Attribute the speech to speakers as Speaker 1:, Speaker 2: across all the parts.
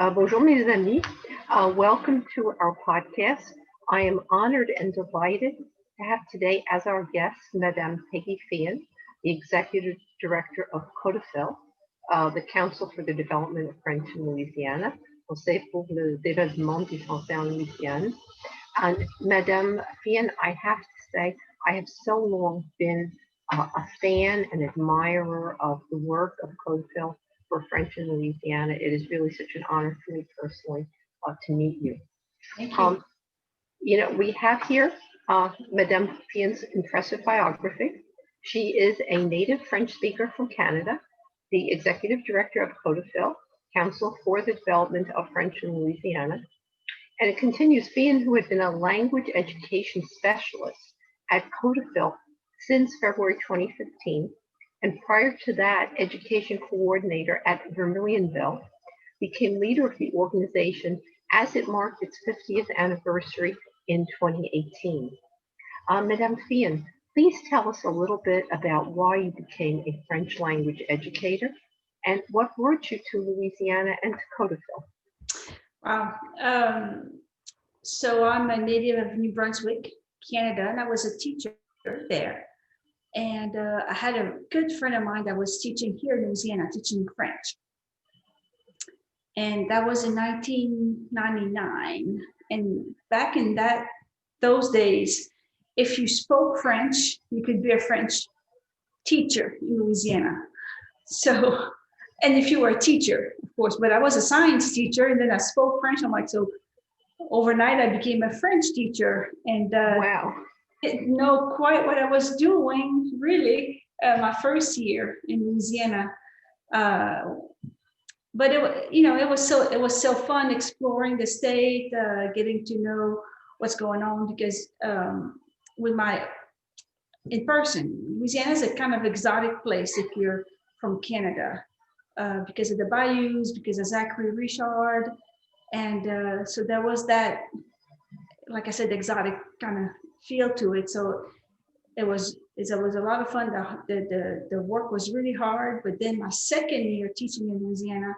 Speaker 1: Bonjour, mes amis. Welcome to our podcast. I am honored and delighted to have today as our guest, Madame Peggy Feehan, the Executive Director of CODOFIL, the Council for the Development of French in Louisiana, Conseil pour le développement du français en Louisiane. And Madame Feehan, I have to say, I have so long been a fan and admirer of the work of CODOFIL for French in Louisiana. It is really such an honor for me personally to meet you.
Speaker 2: Thank you.
Speaker 1: We have here Madame Feehan's impressive biography. She is a native French speaker from Canada, the Executive Director of CODOFIL, Council for the Development of French in Louisiana. And it continues, Feehan, who had been a language education specialist at CODOFIL since February 2015, and prior to that, education coordinator at Vermilionville, became leader of the organization as it marked its 50th anniversary in 2018. Madame Feehan, please tell us a little bit about why you became a French language educator and what brought you to Louisiana and to CODOFIL.
Speaker 2: Wow. So I'm a native of New Brunswick, Canada, and I was a teacher there. And I had a good friend of mine that was teaching here in Louisiana, teaching French. And that was in 1999. And back in those days, if you spoke French, you could be a French teacher in Louisiana. So, and if you were a teacher, of course, but I was a science teacher and then I spoke French. I'm like, so overnight I became a French teacher. And
Speaker 1: wow.
Speaker 2: Didn't know quite what I was doing, really, my first year in Louisiana. But it was so fun exploring the state, getting to know what's going on because in person, Louisiana is a kind of exotic place if you're from Canada, because of the bayous, because of Zachary Richard, and so there was that, like I said, exotic kind of feel to it. So it was a lot of fun. The work was really hard, but then my second year teaching in Louisiana,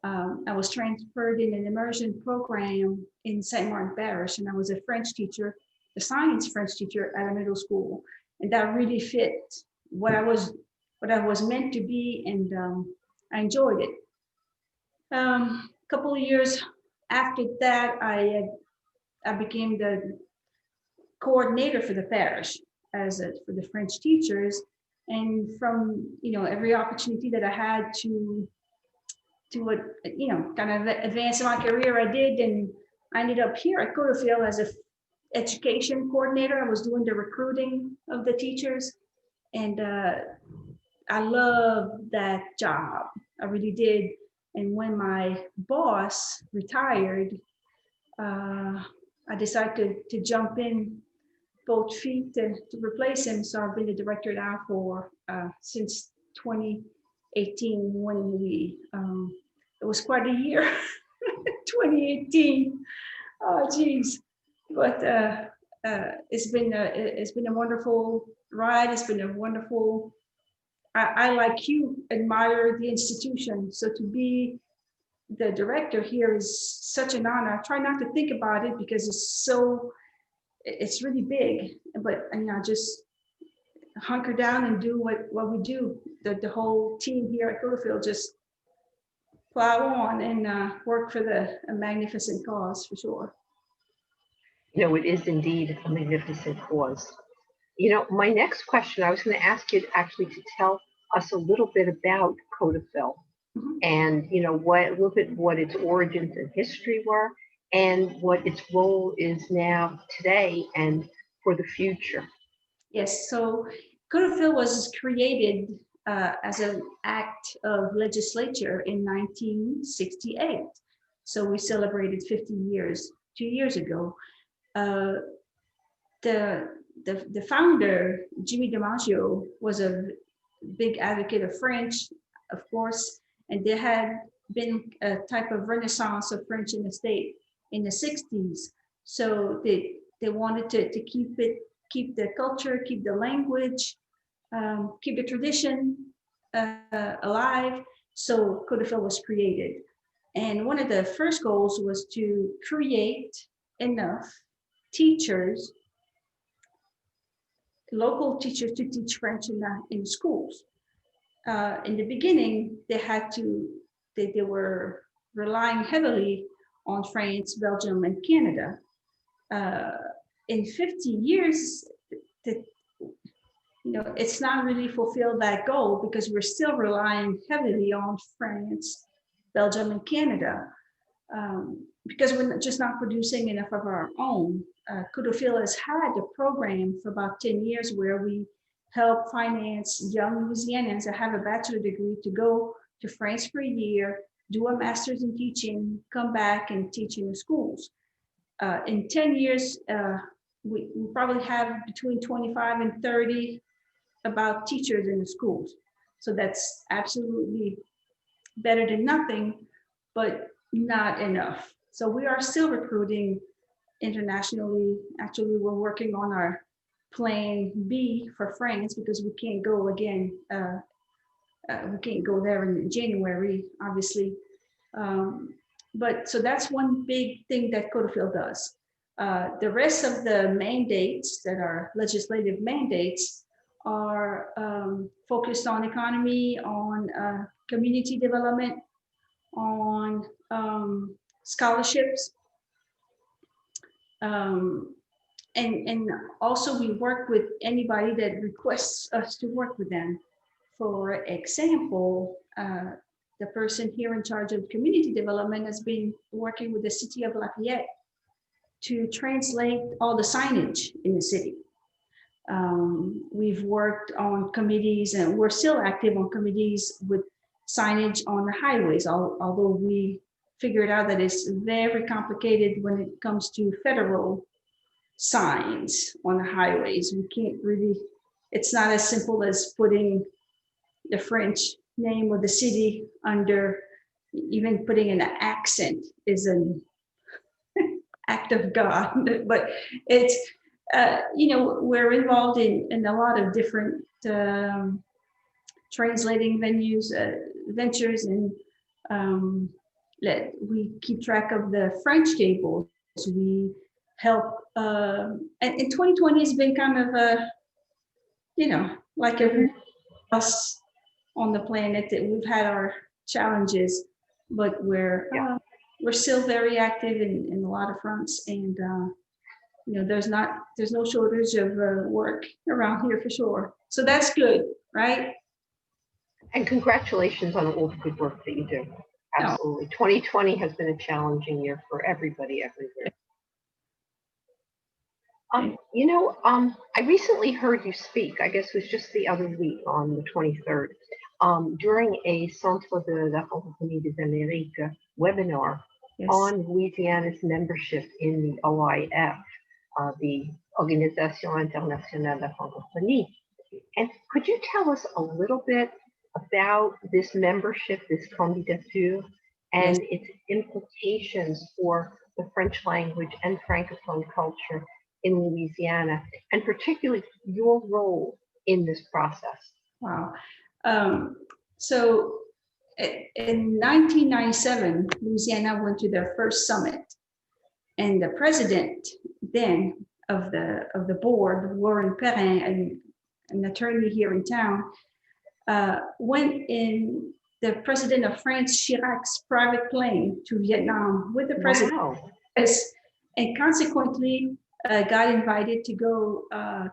Speaker 2: I was transferred in an immersion program in St. Martin Parish, and I was a French teacher, a science French teacher at a middle school, and that really fit what I was meant to be, and I enjoyed it. A couple of years after that, I became the coordinator for the parish for the French teachers, and from every opportunity that I had to kind of advance in my career, I did, and I ended up here at CODOFIL as a education coordinator. I was doing the recruiting of the teachers, and I loved that job. I really did. And when my boss retired, I decided to jump in both feet to replace him. So I've been the director now for since 2018 when it was quite a year, 2018. Oh, geez. But it's been a wonderful ride. It's been a wonderful, I like you, admire the institution. So to be the director here is such an honor. I try not to think about it because it's really big, but I just hunker down and do what we do. The whole team here at CODOFIL just plow on and work for a magnificent cause, for sure.
Speaker 1: It is indeed a magnificent cause. My next question, I was going to ask you actually to tell us a little bit about CODOFIL, mm-hmm. and a little bit what its origins and history were, and what its role is now today and for the future.
Speaker 2: Yes, so CODOFIL was created as an act of legislature in 1968. So we celebrated 50 years 2 years ago. The founder, Jimmy DiMaggio, was a big advocate of French, of course, and there had been a type of renaissance of French in the state in the 60s. So they wanted to keep the culture, keep the language, keep the tradition alive. So CODOFIL was created. And one of the first goals was to create enough teachers, local teachers, to teach French in schools. In the beginning, they were relying heavily on France, Belgium, and Canada. In 50 years, it's not really fulfilled that goal because we're still relying heavily on France, Belgium, and Canada, because we're just not producing enough of our own. CODOFIL has had a program for about 10 years where we help finance young Louisianans that have a bachelor degree to go to France for a year, do a master's in teaching, come back and teach in the schools. In 10 years, we probably have between 25 and 30 about teachers in the schools. So that's absolutely better than nothing, but not enough. So we are still recruiting internationally. Actually, we're working on our plan B for France because we can't go again. We can't go there in January, obviously. But so that's one big thing that CODOFIL does. The rest of the mandates that are legislative mandates are focused on economy, on community development, on scholarships. And also we work with anybody that requests us to work with them. For example, the person here in charge of community development has been working with the city of Lafayette to translate all the signage in the city. We've worked on committees, and we're still active on committees with signage on the highways, although we figured out that it's very complicated when it comes to federal signs on the highways. We can't really, it's not as simple as putting the French name of the city under, even putting an accent is an act of God, but it's, we're involved in a lot of different translating ventures, and we keep track of the French tables. We help, and in 2020 has been kind of a, like everyone else on the planet, that we've had our challenges, but we're still very active in a lot of fronts, and there's no shortage of work around here for sure. So that's good, right?
Speaker 1: And congratulations on all the good work that you do. Absolutely. 2020 has been a challenging year for everybody everywhere. I recently heard you speak, I guess it was just the other week on the 23rd, during a Centre de la Francophonie des Amériques webinar on Louisiana's membership in the OIF, the Organisation Internationale de la Francophonie. And could you tell us a little bit about this membership, this candidature, and its implications for the French language and Francophone culture in Louisiana, and particularly your role in this process?
Speaker 2: Wow. So in 1997, Louisiana went to their first summit, and the president then of the board, Warren Perrin, an attorney here in town, went in the president of France, Chirac's private plane to Vietnam with the president.
Speaker 1: Wow.
Speaker 2: And consequently, got invited to go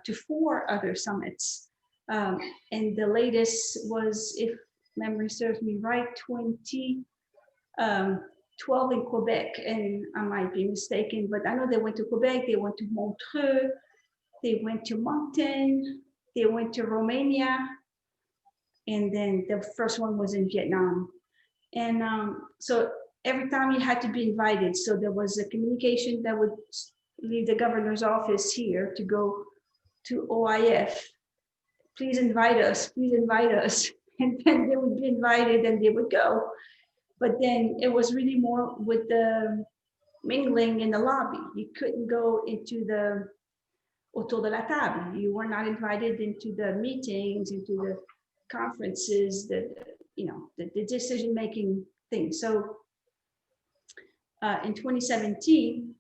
Speaker 2: to 4 other summits. And the latest was, if memory serves me right, 2012 in Quebec, and I might be mistaken, but I know they went to Quebec, they went to Montreux, they went to Moncton, they went to Romania, and then the first one was in Vietnam. And so every time you had to be invited, so there was a communication that would leave the governor's office here to go to OIF. Please invite us, please invite us. And then they would be invited and they would go. But then it was really more with the mingling in the lobby. You couldn't go into the autour de la table. You were not invited into the meetings, into the conferences, the decision-making thing. So In 2017,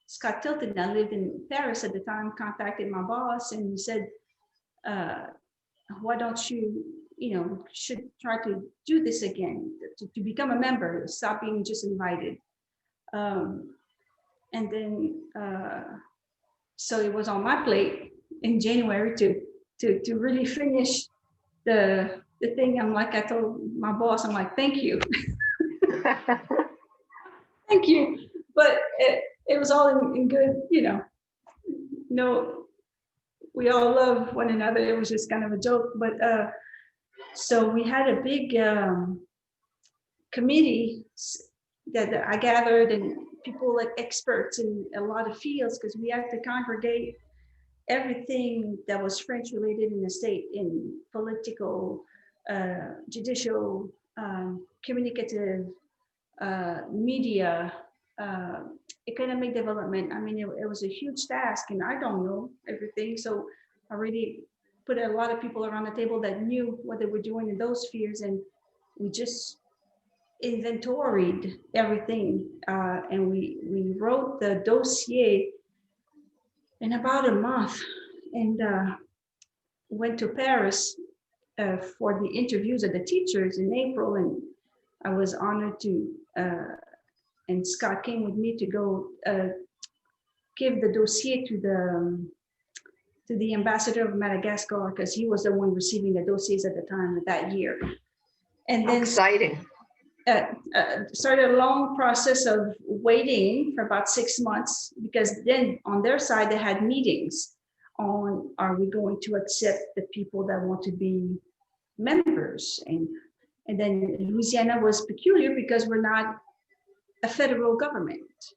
Speaker 2: Scott Tilton, I lived in Paris at the time, contacted my boss and he said, why don't you, should try to do this again, to become a member, stop being just invited. And then, so it was on my plate in January to really finish the thing. I told my boss, I'm like, thank you. Thank you. But it was all in good, no, we all love one another. It was just kind of a joke. But so we had a big committee that I gathered, and people like experts in a lot of fields, because we had to congregate everything that was French related in the state, in political, judicial, communicative, media, economic development. I mean, it was a huge task, and I don't know everything. So I really put a lot of people around the table that knew what they were doing in those spheres, and we just inventoried everything, and we wrote the dossier in about a month, and went to Paris for the interviews of the teachers in April, and I was honored to, and Scott came with me to go give the dossier to the ambassador of Madagascar, because he was the one receiving the dossiers at the time of that year. And then
Speaker 1: exciting.
Speaker 2: Started a long process of waiting for about 6 months, because then on their side they had meetings on, are we going to accept the people that want to be members? And then Louisiana was peculiar because we're not a federal government,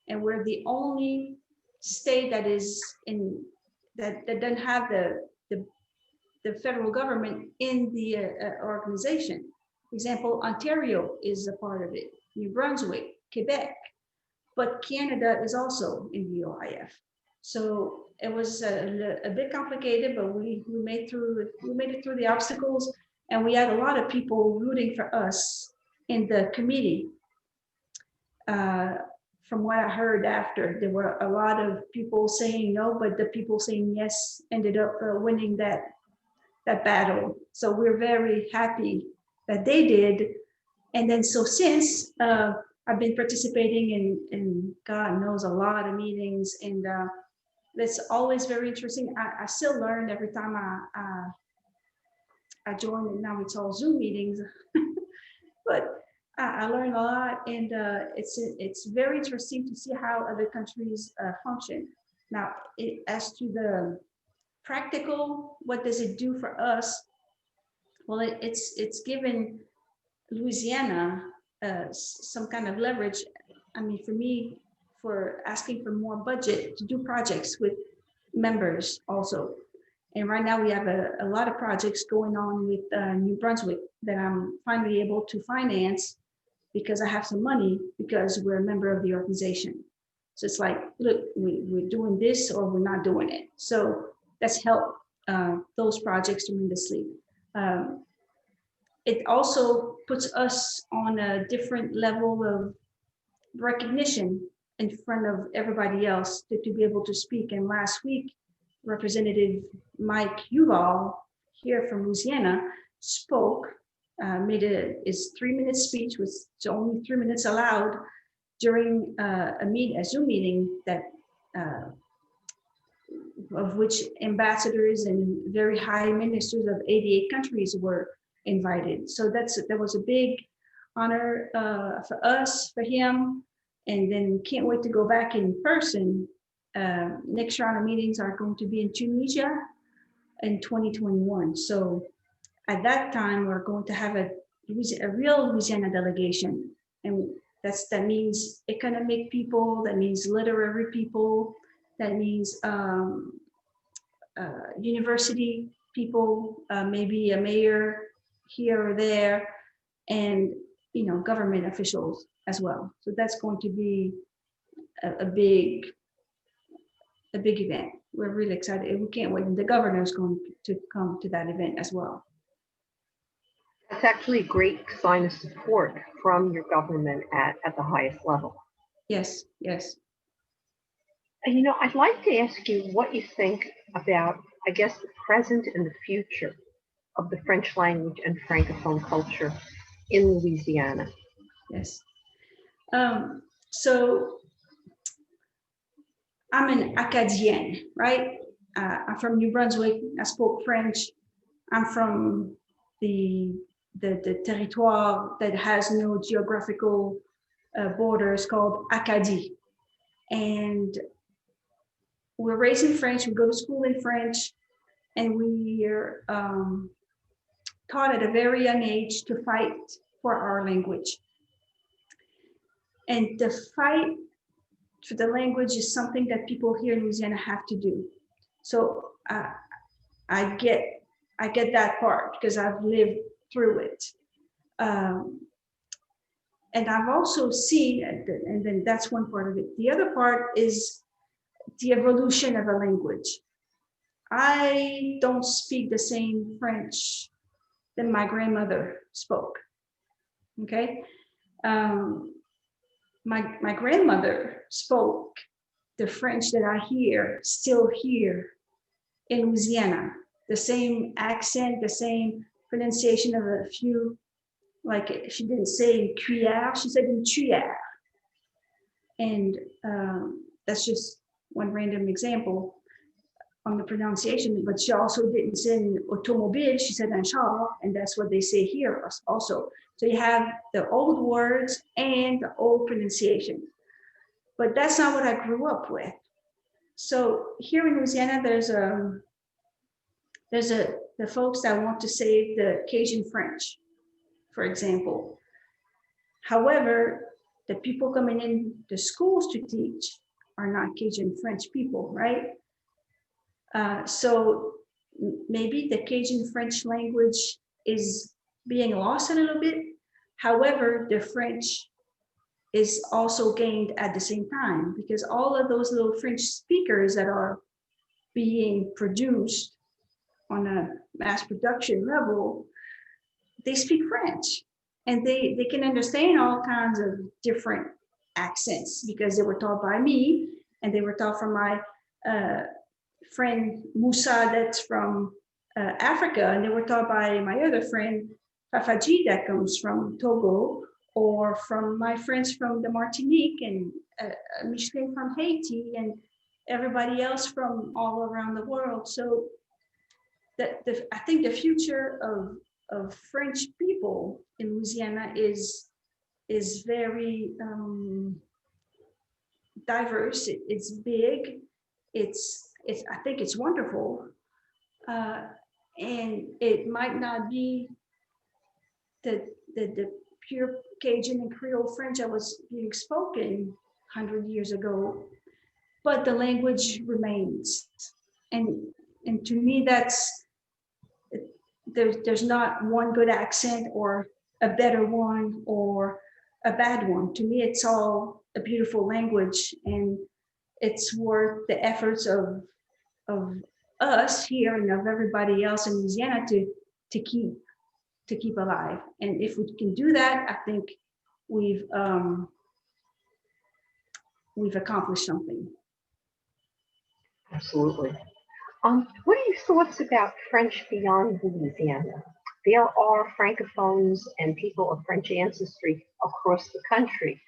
Speaker 2: and we're the only state that is in that doesn't have the federal government in the organization. For example, Ontario is a part of it, New Brunswick, Quebec, but Canada is also in the OIF. So it was a bit complicated, but we made it through the obstacles, and we had a lot of people rooting for us in the committee. From what I heard after, there were a lot of people saying no, but the people saying yes ended up winning that battle. So we're very happy that they did. And then so since I've been participating in God knows a lot of meetings, and that's always very interesting. I still learn every time I join, and now it's all Zoom meetings, but I learn a lot, and it's very interesting to see how other countries function. Now, as to the practical, what does it do for us? Well, it's given Louisiana some kind of leverage. I mean, for me, for asking for more budget to do projects with members also. And right now we have a lot of projects going on with New Brunswick that I'm finally able to finance because I have some money, because we're a member of the organization. So it's like, look, we're doing this or we're not doing it. So that's helped those projects tremendously. It also puts us on a different level of recognition in front of everybody else to be able to speak. And last week, Representative Mike Uval here from Louisiana spoke, made his 3-minute speech, was only 3 minutes allowed during a Zoom meeting that of which ambassadors and very high ministers of 88 countries were invited. So that was a big honor for us, for him, and then can't wait to go back in person. Next round of meetings are going to be in Tunisia in 2021. So at that time, we're going to have a real Louisiana delegation, and that means economic people, that means literary people, that means university people, maybe a mayor here or there, and government officials as well. So that's going to be a big event. We're really excited. We can't wait. And the governor is going to come to that event as well.
Speaker 1: That's actually a great sign of support from your government at the highest level.
Speaker 2: Yes, yes.
Speaker 1: And I'd like to ask you what you think about, I guess, the present and the future of the French language and Francophone culture in Louisiana.
Speaker 2: Yes. So I'm an Acadienne, right? I'm from New Brunswick. I spoke French. I'm from the territoire that has no geographical borders called Acadie. And we're raised in French. We go to school in French. And we're taught at a very young age to fight for our language. And the fight for the language is something that people here in Louisiana have to do. So I get that part because I've lived through it. And I've also seen, and then that's one part of it. The other part is the evolution of a language. I don't speak the same French that my grandmother spoke. Okay. My grandmother spoke the French that I still hear in Louisiana, the same accent, the same pronunciation of a few, like she didn't say cuillère, she said in cuillère. And that's just one random example on the pronunciation, but she also didn't say automobile, she said un char, and that's what they say here also. So you have the old words and the old pronunciation, but that's not what I grew up with. So here in Louisiana, there's the folks that want to save the Cajun French, for example. However, the people coming in the schools to teach are not Cajun French people, right? So maybe the Cajun French language is being lost a little bit. However, the French is also gained at the same time, because all of those little French speakers that are being produced on a mass production level, they speak French, and they can understand all kinds of different accents because they were taught by me, and they were taught from my friend Musa that's from Africa, and they were taught by my other friend Fafaji that comes from Togo, or from my friends from the Martinique, and Micheline from Haiti, and everybody else from all around the world. So I think the future of French people in Louisiana is very diverse. It's big. It's I think it's wonderful, and it might not be the pure Cajun and Creole French that was being spoken 100 years ago, but the language remains. And to me, that's there's not one good accent or a better one or a bad one. To me, it's all a beautiful language, and it's worth the efforts of us here and of everybody else in Louisiana to keep alive. And if we can do that, I think we've accomplished something.
Speaker 1: Absolutely. What are your thoughts about French beyond Louisiana? There are Francophones and people of French ancestry across the country,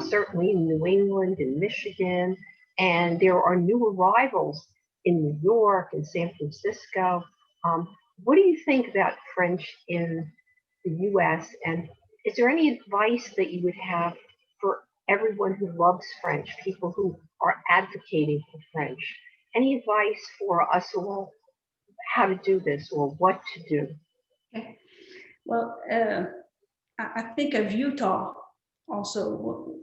Speaker 1: certainly in New England, in Michigan, and there are new arrivals in New York and San Francisco. What do you think about French in the US? And is there any advice that you would have for everyone who loves French, people who are advocating for French? Any advice for us all how to do this or what to do?
Speaker 2: Okay. Well, I think of Utah also.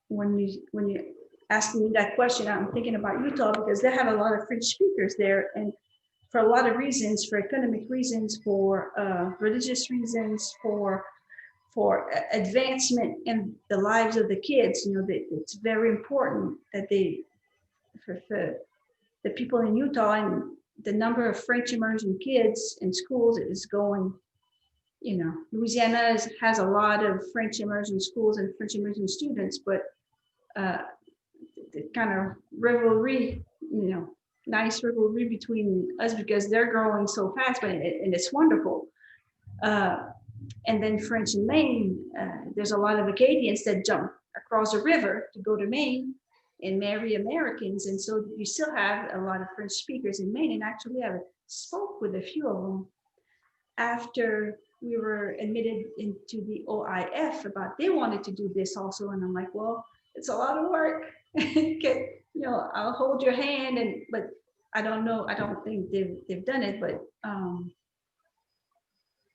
Speaker 2: When you ask me that question, I'm thinking about Utah because they have a lot of French speakers there, and for a lot of reasons, for economic reasons, for religious reasons, for advancement in the lives of the kids. It's very important that for the people in Utah, and the number of French immersion kids in schools is going Louisiana has a lot of French immersion schools and French immersion students, but the kind of rivalry, nice rivalry between us because they're growing so fast, and it's wonderful. And then French in Maine, there's a lot of Acadians that jump across the river to go to Maine and marry Americans. And so you still have a lot of French speakers in Maine. And actually, I spoke with a few of them after we were admitted into the OIF about they wanted to do this also. And I'm like, well, it's a lot of work. I'll hold your hand, but I don't know. I don't think they've done it, but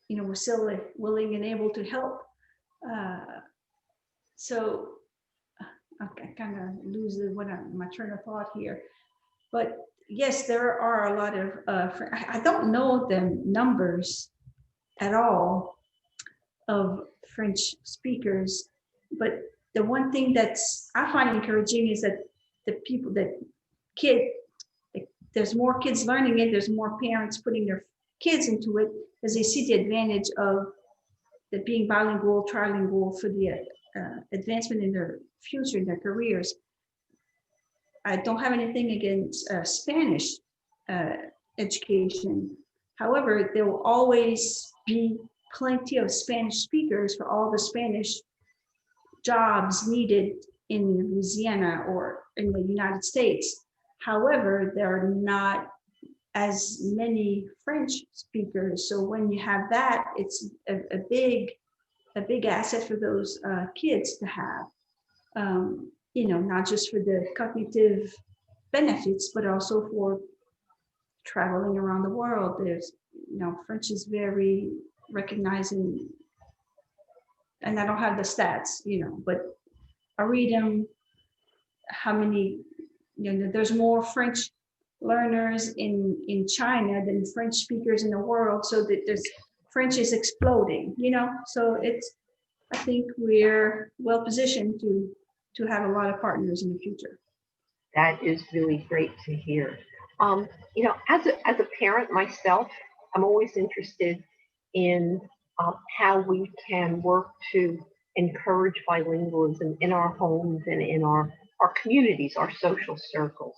Speaker 2: we're still willing and able to help. So I kind of lose my train of thought here. But yes, there are a lot of, I don't know the numbers at all of French speakers, but the one thing I find encouraging is that there's more kids learning it, there's more parents putting their kids into it because they see the advantage of the being bilingual, trilingual for the advancement in their future, in their careers. I don't have anything against Spanish education. However, there will always be plenty of Spanish speakers for all the Spanish jobs needed in Louisiana or in the United States. However, there are not as many French speakers. So when you have that, it's a big asset for those kids to have, not just for the cognitive benefits, but also for traveling around the world. There's, French is very recognizing, and I don't have the stats, but I read them, how many, there's more French learners in China than French speakers in the world. So that French is exploding, so I think we're well positioned to have a lot of partners in the future.
Speaker 1: That is really great to hear. As a parent myself, I'm always interested in how we can work to encourage bilingualism in our homes and in our communities, our social circles.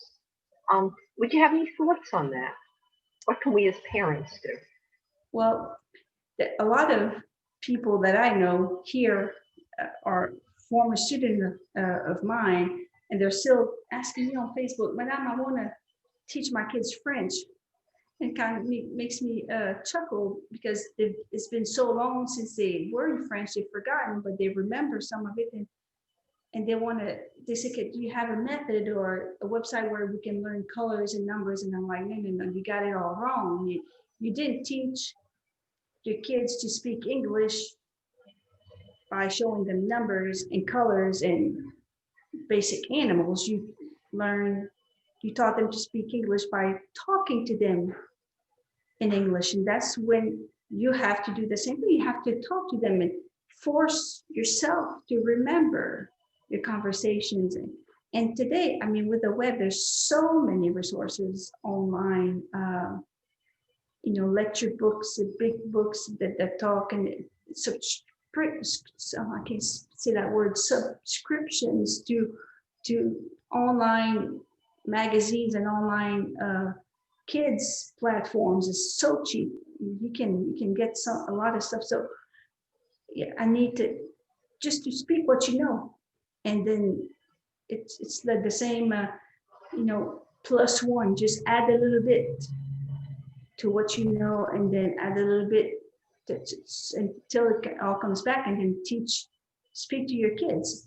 Speaker 1: Would you have any thoughts on that? What can we as parents do?
Speaker 2: Well, a lot of people that I know here are former students of mine, and they're still asking me on Facebook, Madame, I want to teach my kids French. And kind of makes me chuckle because it's been so long since they were in French, they've forgotten, but they remember some of it. And they say, do you have a method or a website where we can learn colors and numbers? And I'm like, no, you got it all wrong. You didn't teach your kids to speak English by showing them numbers and colors and basic animals. You taught them to speak English by talking to them in English. And that's when you have to do the same thing. You have to talk to them and force yourself to remember your conversations. And today, with the web, there's so many resources online, lecture books, big books that talk, and I can't say that word, subscriptions to online magazines and online kids platforms is so cheap. You can get a lot of stuff. So yeah, I need to speak what you know, and then it's like the same plus one, just add a little bit to what you know, and then add a little bit until it all comes back, and then speak to your kids.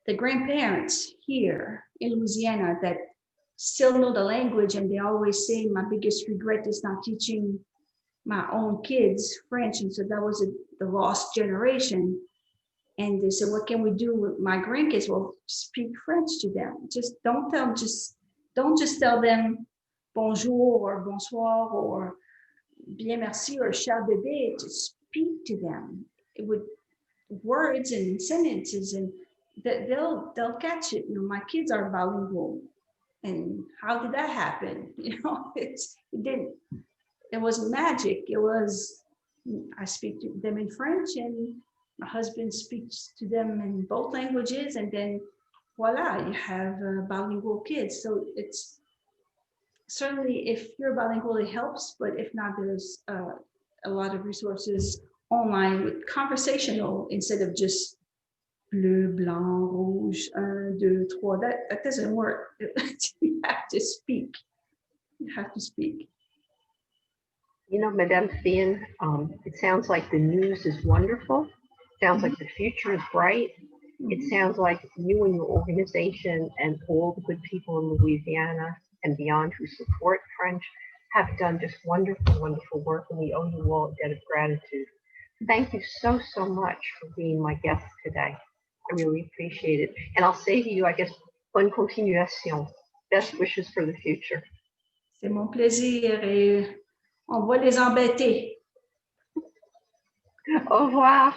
Speaker 2: The grandparents here in Louisiana that still know the language, and they always say, my biggest regret is not teaching my own kids French. And so that was the lost generation. And they said, what can we do with my grandkids? Well, speak French to them. Don't just tell them bonjour or bonsoir or bien merci or ciao bébé. Just speak to them with words and sentences, and they'll catch it. My kids are bilingual, and how did that happen? It didn't. it was magic. It was, I speak to them in French and my husband speaks to them in both languages, and then voila, you have bilingual kids. So it's certainly, if you're bilingual, it helps, but if not, there's a lot of resources online with conversational instead of just bleu, blanc, rouge, un, deux, trois. That doesn't work. You have to speak. You have to speak.
Speaker 1: You know, Madame Feehan, it sounds like the news is wonderful. Sounds like the future is bright. It sounds like you and your organization and all the good people in Louisiana and beyond who support French have done just wonderful, wonderful work, and we owe you all a debt of gratitude. Thank you so, so much for being my guest today. I really appreciate it. And I'll say to you, I guess, bonne continuation. Best wishes for the future.
Speaker 2: C'est mon plaisir et on va les embêter.
Speaker 1: Au revoir.